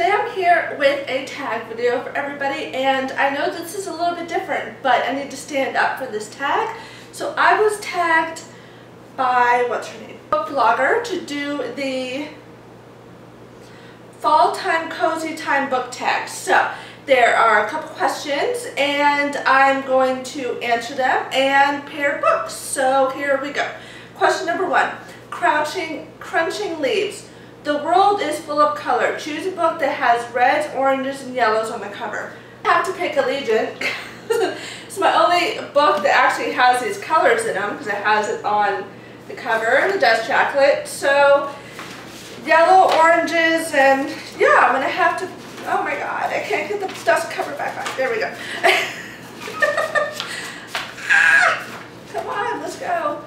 today I'm here with a tag video for everybody, and I know this is a little bit different, but I need to stand up for this tag. So I was tagged by, what's her name? Book Blogger to do the Fall Time Cozy Time book tag. So there are a couple questions and I'm going to answer them and pair books. So here we go. Question number 1. Crunching Leaves. The world is full of color. Choose a book that has reds, oranges, and yellows on the cover. I have to pick Allegiant. It's my only book that actually has these colors in them because it has it on the cover, the dust chocolate. So yellow, oranges, and yeah, I'm going to have to, oh my god, I can't get the dust cover back on. There we go. Come on, let's go.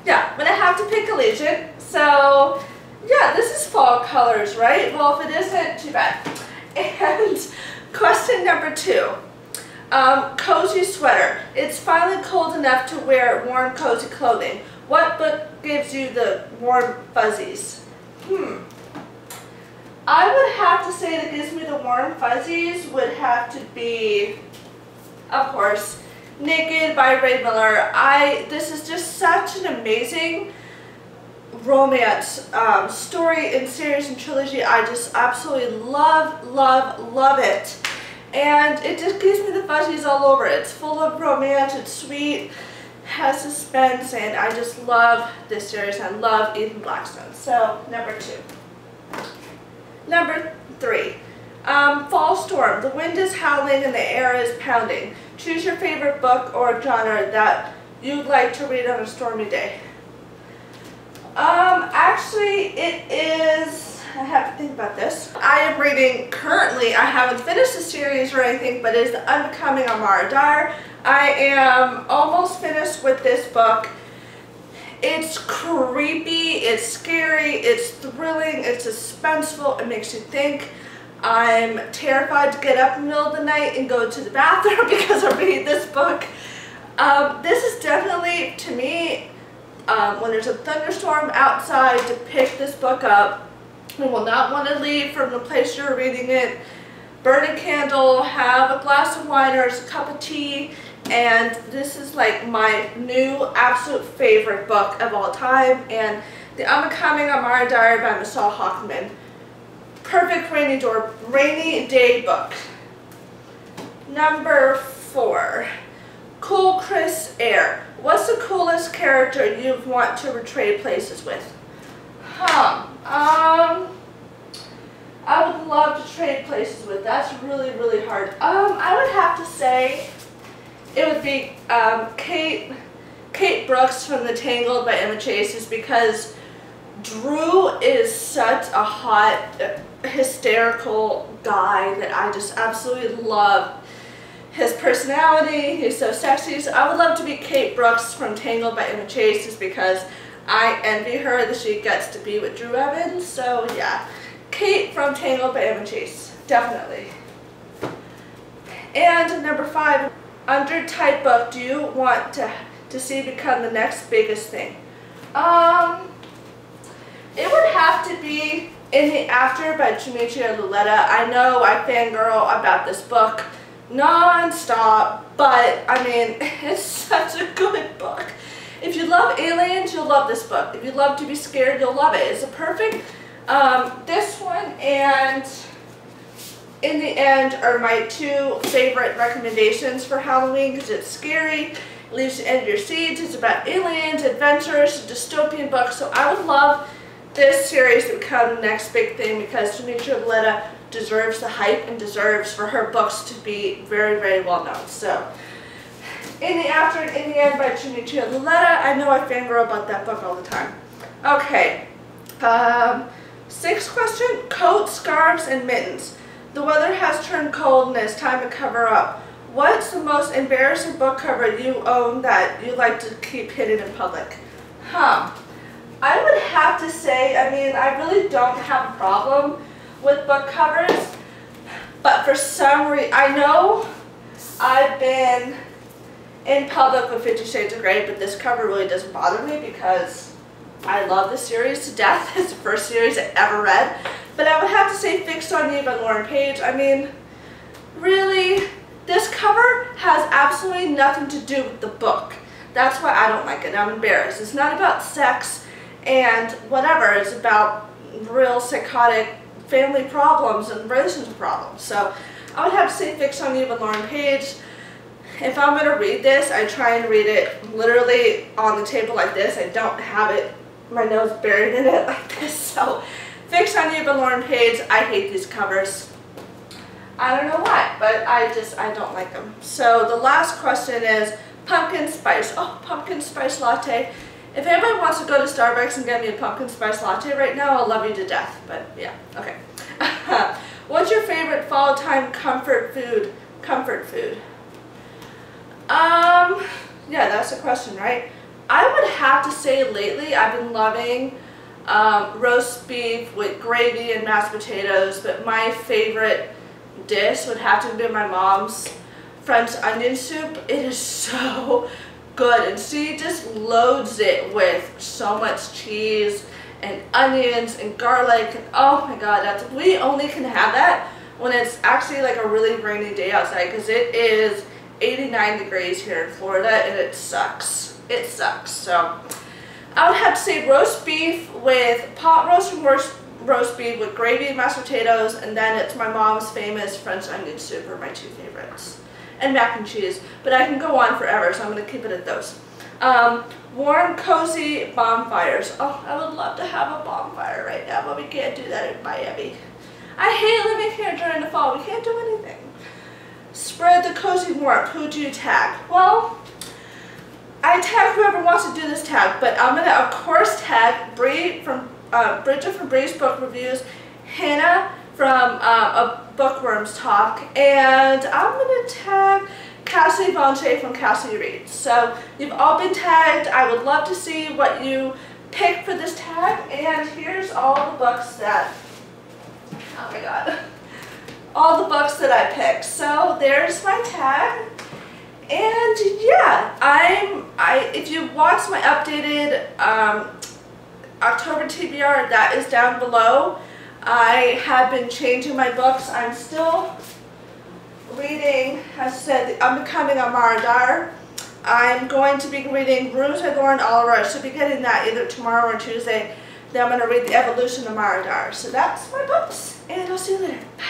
Yeah, I'm going to have to pick Allegiant. So yeah, this is fall colors, right? Well, if it isn't, too bad. And question number 2. Cozy sweater. It's finally cold enough to wear warm, cozy clothing. What book gives you the warm fuzzies? I would have to say that gives me the warm fuzzies would have to be, of course, Naked by Ray Miller. This is just such an amazing romance story and series and trilogy. I just absolutely love it, and it just gives me the fuzzies all over. It's full of romance, it's sweet, has suspense, and I just love this series. I love Ethan Blackstone. So number 2. Number 3, Fall Storm. The wind is howling and the air is pounding. Choose your favorite book or genre that you'd like to read on a stormy day. Actually, it is, I have to think about this. I am reading currently, I haven't finished the series or anything, but it is The Unbecoming Amara Dar. I am almost finished with this book. It's creepy, it's scary, it's thrilling, it's suspenseful, it makes you think. I'm terrified to get up in the middle of the night and go to the bathroom because I read this book. This is definitely, to me, when there's a thunderstorm outside, to pick this book up. You will not want to leave from the place you're reading it. Burn a candle, have a glass of wine or a cup of tea, and this is like my new absolute favorite book of all time. And The Unbecoming Amara Dar by Masal Hockman. Perfect rainy day book. Number 4. Cool Chris Air. What's the coolest character you want to trade places with? I would love to trade places with. That's really hard. I would have to say it would be Kate Brooks from The Tangled by Emma Chase, just because Drew is such a hot, hysterical guy that I just absolutely love his personality. He's so sexy. So I would love to be Kate Brooks from Tangled by Emma Chase, just because I envy her that she gets to be with Drew Evans. So yeah, Kate from Tangled by Emma Chase, definitely. And number 5, under type book do you want to see become the next biggest thing? It would have to be In the After by Demetria Luleta. I know I fangirl about this book non-stop, but I mean, it's such a good book. If you love aliens, you'll love this book. If you love to be scared, you'll love it. It's a perfect, this one and In the End are my 2 favorite recommendations for Halloween, because it's scary, it leaves you in your seats, it's about aliens, adventures, a dystopian book. So I would love this series to become the next big thing, because Demetria Luleta deserves the hype and deserves for her books to be very well known. So In the After and In the End by Demetria Luleta. I know I fangirl about that book all the time. Okay, 6th question, coats, scarves, and mittens. The weather has turned cold and it's time to cover up. What's the most embarrassing book cover you own that you like to keep hidden in public? I would have to say, I mean, I really don't have a problem with book covers, but for some reason, I know I've been in public with 50 Shades of Grey, but this cover really doesn't bother me because I love the series to death. It's the first series I ever read. But I would have to say Fixed on You by Lauren Page. I mean, really, this cover has absolutely nothing to do with the book. That's why I don't like it. I'm embarrassed. It's not about sex and whatever. It's about real psychotic family problems and relationship problems. So I would have to say Fixed on You by Lauren Page. If I'm going to read this, I try and read it literally on the table like this. I don't have it, my nose buried in it like this. So Fixed on You by Lauren Page. I hate these covers. I don't know why, but I don't like them. So the last question is pumpkin spice. Oh, pumpkin spice latte. If anybody wants to go to Starbucks and get me a pumpkin spice latte right now, I'll love you to death. But yeah, okay. What's your favorite fall time comfort food? Yeah, that's the question, right? I would have to say lately I've been loving roast beef with gravy and mashed potatoes, but my favorite dish would have to be my mom's French onion soup. It is so good, and she just loads it with so much cheese and onions and garlic, and oh my god, we only can have that when it's actually like a really rainy day outside, because it is 89 degrees here in Florida and it sucks. It sucks. So I would have to say roast beef with pot roast and roast beef with gravy and mashed potatoes, and then it's my mom's famous French onion soup are my two favorites. And mac and cheese, but I can go on forever, so I'm going to keep it at those. Warm, cozy bonfires. Oh, I would love to have a bonfire right now, but we can't do that in Miami. I hate living here during the fall. We can't do anything. Spread the cozy warmth. Who do you tag? Well, I tag whoever wants to do this tag, but I'm going to, of course, tag Bridget from Bree's Book Reviews, Hannah from a Bookworms Talk, and I'm going to tag Cassie Vonche from Cassie Reads. So you've all been tagged. I would love to see what you pick for this tag, and here's all the books that, oh my god, all the books that I picked. So there's my tag, and yeah, if you watch my updated October TBR, that is down below. I have been changing my books. I'm still reading, as I said, I'm becoming a Mara Dar. I'm going to be reading Rouge by Lauren Oliver. I should be getting that either tomorrow or Tuesday. Then I'm going to read The Evolution of Mara Dar. So that's my books, and I'll see you later. Bye.